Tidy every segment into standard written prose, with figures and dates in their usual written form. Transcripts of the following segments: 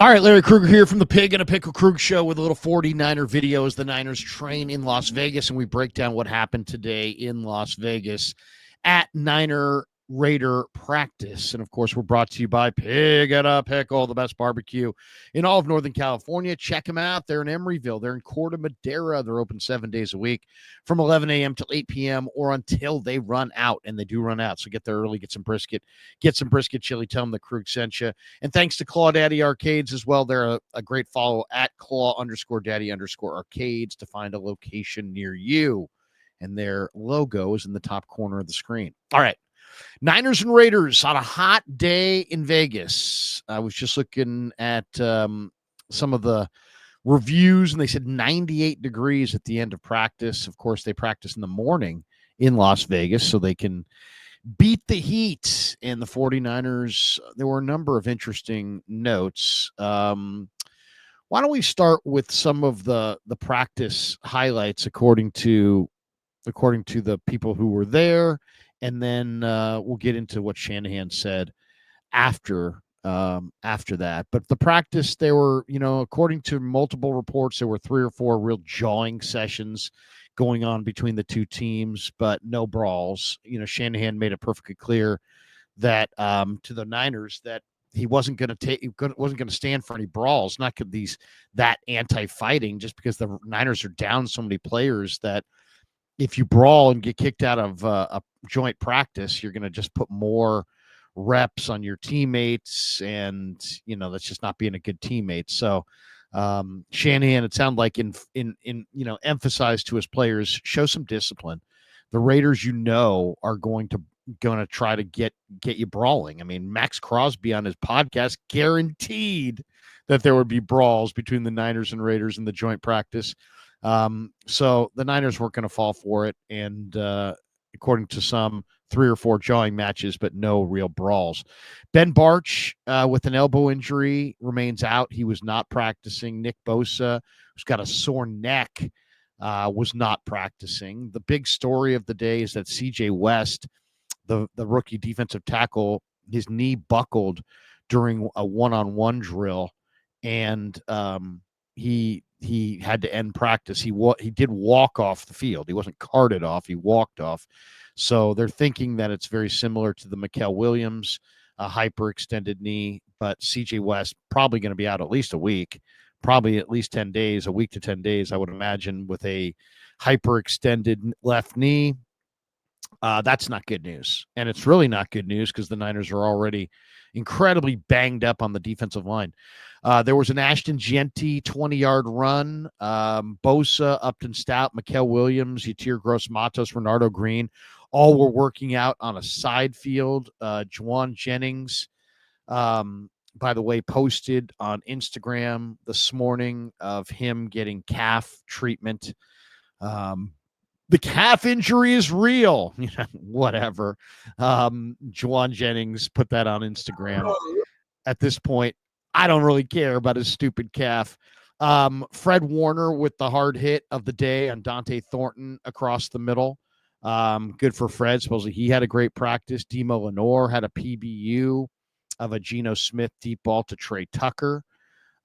All right, Larry Krueger here from the Pig and a Pickle Krug Show with a little 49er video as the Niners train in Las Vegas, and we break down what happened today in Las Vegas at Niner Raider practice. And, of course, we're brought to you by Pig and a Pickle, the best barbecue in all of Northern California. Check them out. They're in Emeryville. They're in Corte Madera. They're open 7 days a week from 11 a.m. till 8 p.m. or until they run out, and they do run out. So get there early, get some brisket chili. Tell them the Krug sent you. And thanks to Claw Daddy Arcades as well. They're a great follow at Claw_Daddy_Arcades to find a location near you. And their logo is in the top corner of the screen. All right. Niners and Raiders on a hot day in Vegas. I was just looking at some of the reviews, and they said 98 degrees at the end of practice. Of course, they practice in the morning in Las Vegas so they can beat the heat. And the 49ers, there were a number of interesting notes. Why don't we start with some of the practice highlights according to the people who were there, and then we'll get into what Shanahan said after that. But the practice, there were, according to multiple reports, there were 3 or 4 real jawing sessions going on between the two teams, but no brawls. Shanahan made it perfectly clear that to the Niners that he wasn't going to stand for any brawls, not that anti-fighting, just because the Niners are down so many players that if you brawl and get kicked out of a joint practice, you're going to just put more reps on your teammates, and that's just not being a good teammate. So Shanahan, it sounded like in emphasized to his players, show some discipline. The Raiders, are going to try to get you brawling. I mean, Max Crosby on his podcast guaranteed that there would be brawls between the Niners and Raiders in the joint practice. So the Niners weren't going to fall for it, and according to some, 3 or 4 jawing matches, but no real brawls. Ben Barch, with an elbow injury, remains out. He was not practicing. Nick Bosa, who's got a sore neck, was not practicing. The big story of the day is that C.J. West, the rookie defensive tackle, his knee buckled during a one-on-one drill, and he had to end practice. He did walk off the field. He wasn't carted off. He walked off. So they're thinking that it's very similar to the Mikael Williams hyperextended knee, but C.J. West probably going to be out at least a week, probably at least 10 days, a week to 10 days, I would imagine, with a hyperextended left knee. That's not good news. And it's really not good news because the Niners are already incredibly banged up on the defensive line. There was an Ashton Jeanty 20-yard run. Bosa, Upton Stout, Mikael Williams, Yatir Gross-Matos, Renardo Green, all were working out on a side field. Juwan Jennings, by the way, posted on Instagram this morning of him getting calf treatment. The calf injury is real. Whatever. Juwan Jennings put that on Instagram. At this point, I don't really care about his stupid calf. Fred Warner with the hard hit of the day on Dante Thornton across the middle. Good for Fred. Supposedly he had a great practice. Demo Lenore had a PBU of a Geno Smith deep ball to Trey Tucker.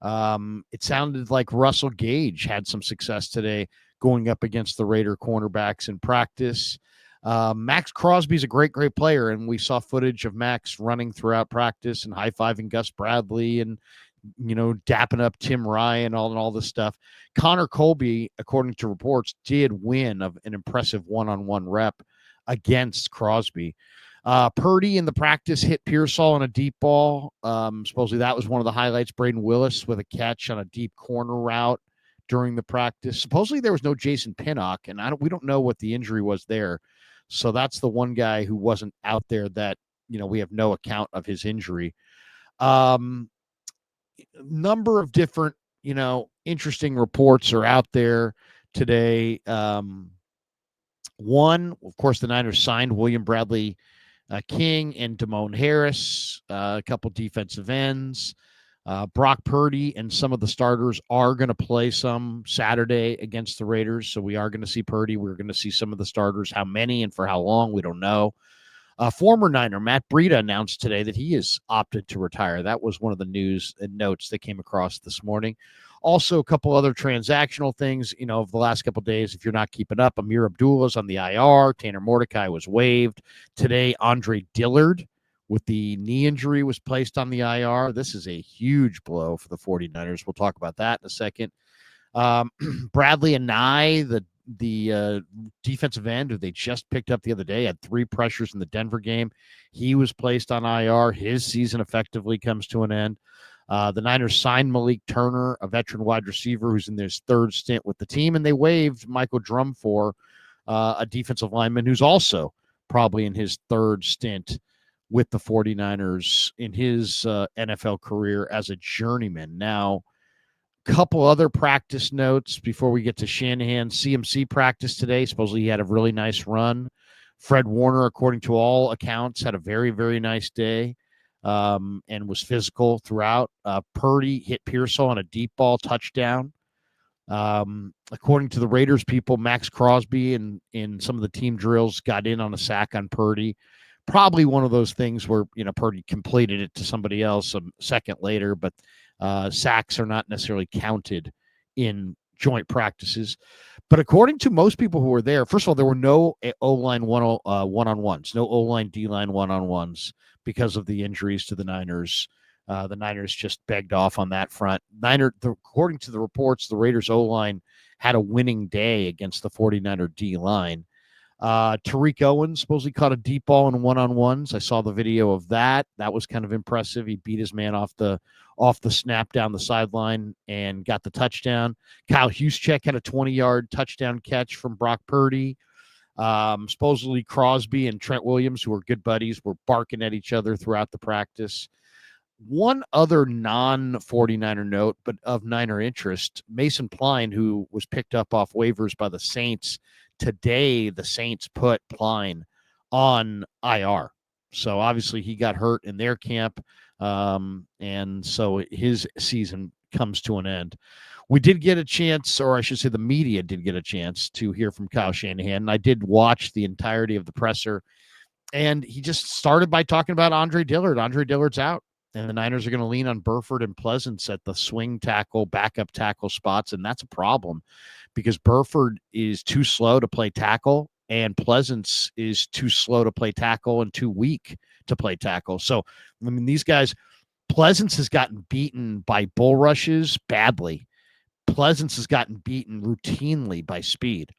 It sounded like Russell Gage had some success today going up against the Raider cornerbacks in practice. Max Crosby's a great player, and we saw footage of Max running throughout practice and high-fiving Gus Bradley and, dapping up Tim Ryan and all this stuff. Connor Colby, according to reports, did win of an impressive one-on-one rep against Crosby. Purdy in the practice hit Pearsall on a deep ball. Supposedly that was one of the highlights. Braden Willis with a catch on a deep corner route during the practice. Supposedly there was no Jason Pinnock, and we don't know what the injury was there. So that's the one guy who wasn't out there that, we have no account of his injury. Number of different, interesting reports are out there today. One, of course, the Niners signed William Bradley King and Damone Harris, a couple defensive ends. Brock Purdy and some of the starters are going to play some Saturday against the Raiders. So we are going to see Purdy. We're going to see some of the starters. How many and for how long, we don't know. Former Niner Matt Breida announced today that he has opted to retire. That was one of the news and notes that came across this morning. Also, a couple other transactional things, of the last couple of days. If you're not keeping up, Amir Abdullah's on the IR. Tanner Mordecai was waived. Today, Andre Dillard with the knee injury was placed on the IR. This is a huge blow for the 49ers. We'll talk about that in a second. Bradley Anai, the defensive end who they just picked up the other day, had 3 pressures in the Denver game. He was placed on IR. His season effectively comes to an end. The Niners signed Malik Turner, a veteran wide receiver who's in his 3rd stint with the team, and they waived Michael Drumfor, a defensive lineman who's also probably in his 3rd stint with the 49ers in his NFL career as a journeyman. Now, couple other practice notes before we get to Shanahan. CMC practice today. Supposedly he had a really nice run. Fred Warner, according to all accounts, had a very, very nice day and was physical throughout. Purdy hit Pearsall on a deep ball touchdown. According to the Raiders people, Max Crosby in some of the team drills got in on a sack on Purdy. Probably one of those things where, Purdy completed it to somebody else a second later, but sacks are not necessarily counted in joint practices. But according to most people who were there, first of all, there were no O-line one-on-ones, no O-line, D-line one-on-ones because of the injuries to the Niners. The Niners just begged off on that front. According to the reports, the Raiders O-line had a winning day against the 49er D-line. Tariq Owens supposedly caught a deep ball in one-on-ones. I saw the video of that. That was kind of impressive. He beat his man off the snap down the sideline and got the touchdown. Kyle Juszczyk had a 20-yard touchdown catch from Brock Purdy. Supposedly Crosby and Trent Williams, who were good buddies, were barking at each other throughout the practice. One other non-49er note, but of Niner interest, Mason Pline, who was picked up off waivers by the Saints. Today, the Saints put Pline on IR. So obviously he got hurt in their camp, and so his season comes to an end. We did get a chance, or I should say the media did get a chance to hear from Kyle Shanahan, and I did watch the entirety of the presser, and he just started by talking about Andre Dillard. Andre Dillard's out, and the Niners are going to lean on Burford and Pleasance at the swing tackle, backup tackle spots, and that's a problem because Burford is too slow to play tackle, and Pleasance is too slow to play tackle and too weak to play tackle. So, I mean, these guys, Pleasance has gotten beaten by bull rushes badly. Pleasance has gotten beaten routinely by speed.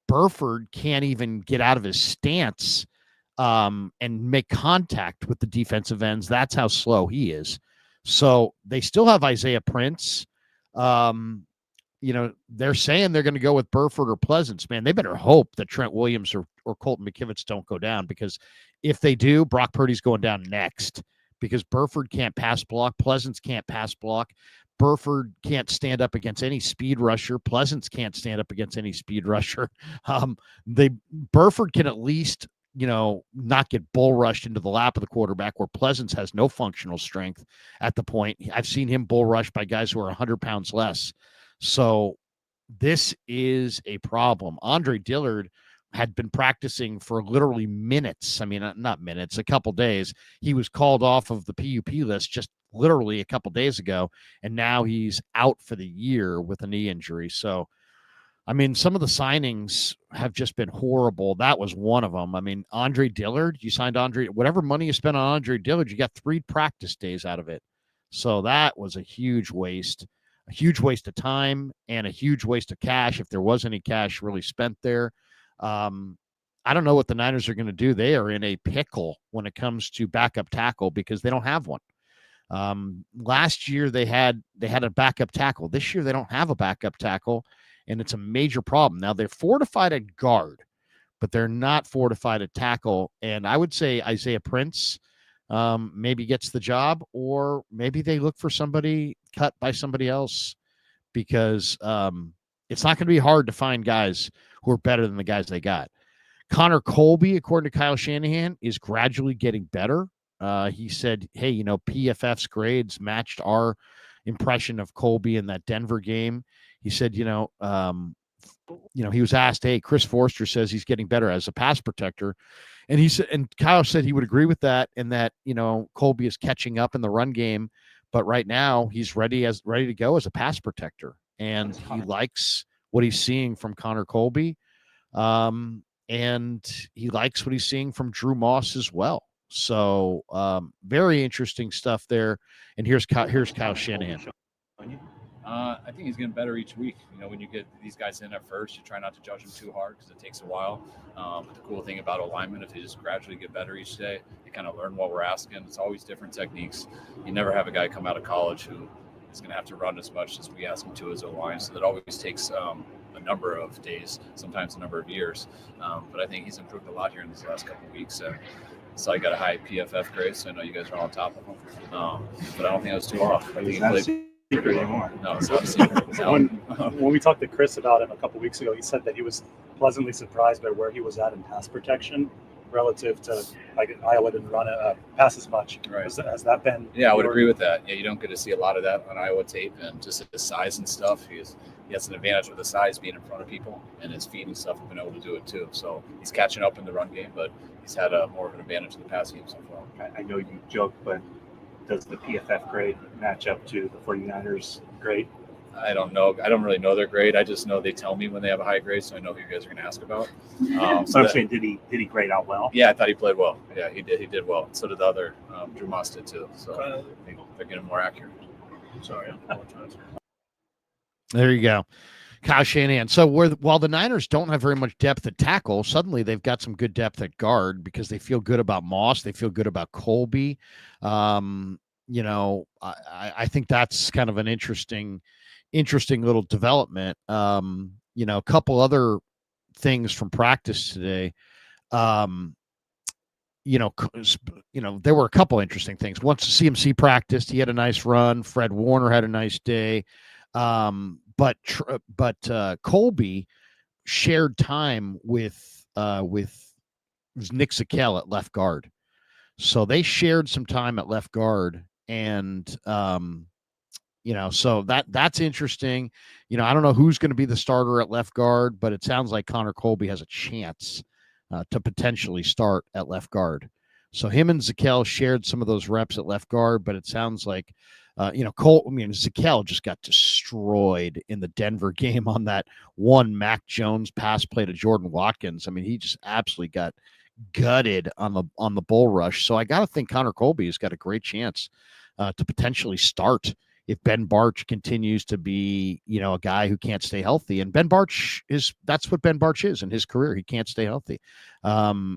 Burford can't even get out of his stance and make contact with the defensive ends. That's how slow he is. So they still have Isaiah Prince. They're saying they're going to go with Burford or Pleasance. Man, they better hope that Trent Williams or Colton McKivitz don't go down, because if they do, Brock Purdy's going down next, because Burford can't pass block. Pleasance can't pass block. Burford can't stand up against any speed rusher. Pleasance can't stand up against any speed rusher. Burford can at least, not get bull rushed into the lap of the quarterback, where Pleasance has no functional strength at the point. I've seen him bull rushed by guys who are 100 pounds less. So this is a problem. Andre Dillard had been practicing for literally minutes. I mean, not minutes, a couple days. He was called off of the PUP list just literally a couple days ago, and now he's out for the year with a knee injury. So, I mean, some of the signings have just been horrible. That was one of them. I mean, Andre Dillard, you signed whatever money you spent on Andre Dillard, you got 3 practice days out of it. So that was a huge waste of time and a huge waste of cash, if there was any cash really spent there. I don't know what the Niners are going to do. They are in a pickle when it comes to backup tackle because they don't have one. Last year they had a backup tackle. This year they don't have a backup tackle, and it's a major problem. Now they're fortified at guard, but they're not fortified at tackle. And I would say Isaiah Prince maybe gets the job, or maybe they look for somebody cut by somebody else, because it's not going to be hard to find guys who are better than the guys they got. Connor Colby, according to Kyle Shanahan, is gradually getting better. He said, hey, PFF's grades matched our impression of Colby in that Denver game. He said, he was asked, hey, Chris Forster says he's getting better as a pass protector. And he said, and Kyle said he would agree with that, and that, Colby is catching up in the run game, but right now he's ready to go as a pass protector. And he likes what he's seeing from Connor Colby. And he likes what he's seeing from Drew Moss as well. So very interesting stuff there. And here's Kyle Shanahan. I think he's getting better each week. When you get these guys in at first, you try not to judge them too hard because it takes a while. But the cool thing about a lineman, if they just gradually get better each day, they kind of learn what we're asking. It's always different techniques. You never have a guy come out of college who is going to have to run as much as we ask him to as a line. So that always takes a number of days, sometimes a number of years. But I think he's improved a lot here in these last couple of weeks. So I got a high PFF grade, so I know you guys are on top of him. But I don't think I was too off. I think he played secret anymore. No, it's not a secret. When we talked to Chris about him a couple weeks ago, he said that he was pleasantly surprised by where he was at in pass protection relative to, like, Iowa didn't run a pass as much. Right. Has that been? Yeah, I would agree with that. Yeah, you don't get to see a lot of that on Iowa tape, and just his size and stuff. He has an advantage with the size, being in front of people, and his feet and stuff have been able to do it too. So he's catching up in the run game, but he's had more of an advantage in the pass game so far. I know you joke, but does the PFF grade match up to the 49ers grade? I don't know. I don't really know their grade. I just know they tell me when they have a high grade, so I know who you guys are going to ask about. So I'm saying, did he grade out well? Yeah, I thought he played well. Yeah, he did. He did well. So did the other. Drew Moss did too. So I think they're getting more accurate. Sorry, I apologize. There you go. Kyle Shanahan. So while the Niners don't have very much depth at tackle, suddenly they've got some good depth at guard because they feel good about Moss. They feel good about Colby. I think that's kind of an interesting little development. A couple other things from practice today. There were a couple interesting things. Once CMC practiced, he had a nice run. Fred Warner had a nice day. But Colby shared time with Nick Zakelj at left guard. So they shared some time at left guard, and so that's interesting. I don't know who's going to be the starter at left guard, but it sounds like Connor Colby has a chance to potentially start at left guard. So him and Zakelj shared some of those reps at left guard, but it sounds like Zakelj just got destroyed in the Denver game on that one Mac Jones pass play to Jordan Watkins. I mean, he just absolutely got gutted on the bull rush. So I got to think Connor Colby has got a great chance to potentially start if Ben Bartch continues to be, a guy who can't stay healthy. And that's what Ben Bartch is in his career. He can't stay healthy.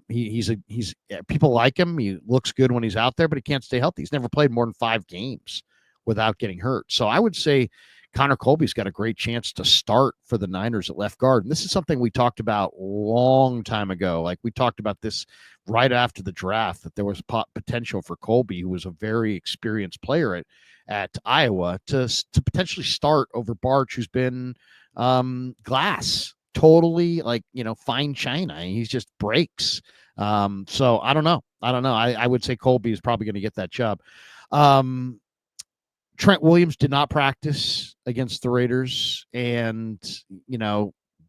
He's people like him. He looks good when he's out there, but he can't stay healthy. He's never played more than 5 games without getting hurt. So I would say Connor Colby's got a great chance to start for the Niners at left guard. And this is something we talked about a long time ago. Like, we talked about this right after the draft, that there was potential for Colby, who was a very experienced player at Iowa, to potentially start over Bartch, who's been glass, totally, like, fine china. He just breaks. So I don't know. I would say Colby is probably going to get that job. Trent Williams did not practice against the Raiders, and,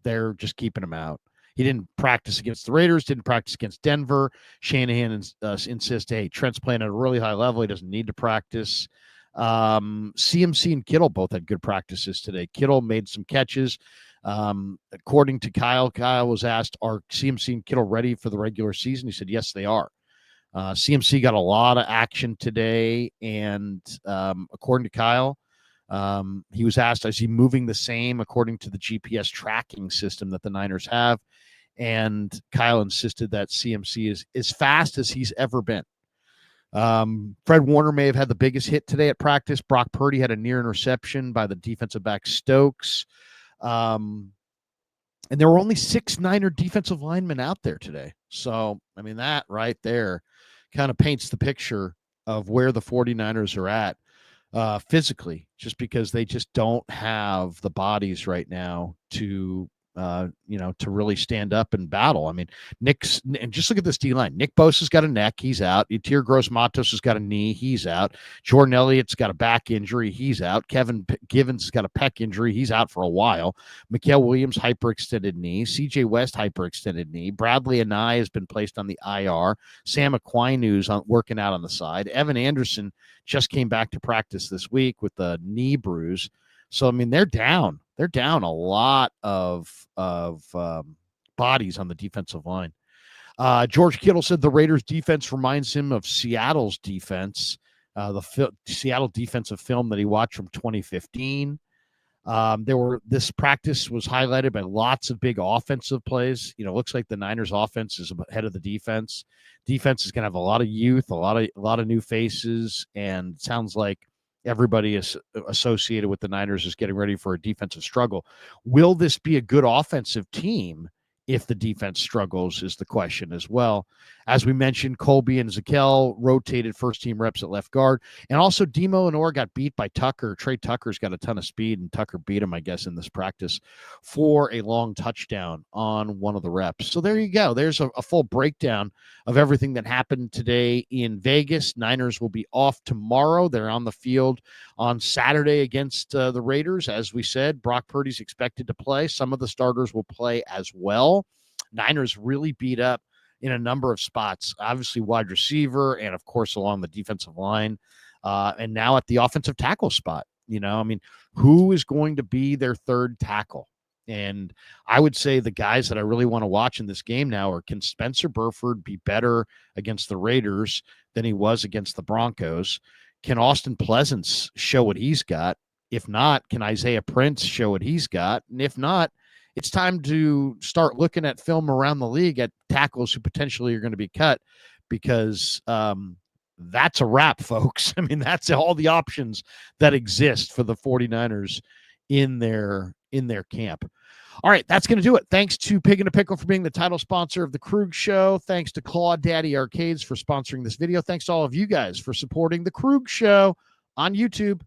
they're just keeping him out. He didn't practice against the Raiders, didn't practice against Denver. Shanahan insists, hey, Trent's playing at a really high level. He doesn't need to practice. CMC and Kittle both had good practices today. Kittle made some catches. According to Kyle was asked, are CMC and Kittle ready for the regular season? He said, yes, they are. CMC got a lot of action today, and according to Kyle, he was asked, is he moving the same according to the GPS tracking system that the Niners have? And Kyle insisted that CMC is as fast as he's ever been. Fred Warner may have had the biggest hit today at practice. Brock Purdy had a near interception by the defensive back Stokes. And there were only 6 Niner defensive linemen out there today. So, I mean, that right there kind of paints the picture of where the 49ers are at physically, just because they just don't have the bodies right now to to really stand up and battle. I mean, and just look at this D line. Nick Bosa's got a neck, he's out. Etir Gross-Matos has got a knee, he's out. Jordan Elliott's got a back injury, he's out. Kevin Givens has got a pec injury, he's out for a while. Mikael Williams, hyperextended knee. CJ West, hyperextended knee. Bradley Anai has been placed on the IR. Sam Aquinu's working out on the side. Evan Anderson just came back to practice this week with a knee bruise. So, I mean, they're down. They're down a lot of bodies on the defensive line. George Kittle said the Raiders' defense reminds him of Seattle's defense, Seattle defensive film that he watched from 2015. This practice was highlighted by lots of big offensive plays. Looks like the Niners' offense is ahead of the defense. Defense is going to have a lot of youth, a lot of new faces, and it sounds like everybody is associated with the Niners is getting ready for a defensive struggle. Will this be a good offensive team if the defense struggles is the question as well. As we mentioned, Colby and Zakel rotated first-team reps at left guard. And also Demo and Orr got beat by Tucker. Trey Tucker's got a ton of speed, and Tucker beat him, I guess, in this practice for a long touchdown on one of the reps. So there you go. There's a full breakdown of everything that happened today in Vegas. Niners will be off tomorrow. They're on the field on Saturday against the Raiders. As we said, Brock Purdy's expected to play. Some of the starters will play as well. Niners really beat up in a number of spots, obviously wide receiver and, of course, along the defensive line, and now at the offensive tackle spot. Who is going to be their third tackle? And I would say the guys that I really want to watch in this game now are, can Spencer Burford be better against the Raiders than he was against the Broncos? Can Austin Pleasance show what he's got? If not, can Isaiah Prince show what he's got? And if not, it's time to start looking at film around the league at tackles who potentially are going to be cut, because that's a wrap, folks. I mean, that's all the options that exist for the 49ers in their camp. All right, that's going to do it. Thanks to Pig and a Pickle for being the title sponsor of the Krug Show. Thanks to Claw Daddy Arcades for sponsoring this video. Thanks to all of you guys for supporting the Krug Show on YouTube.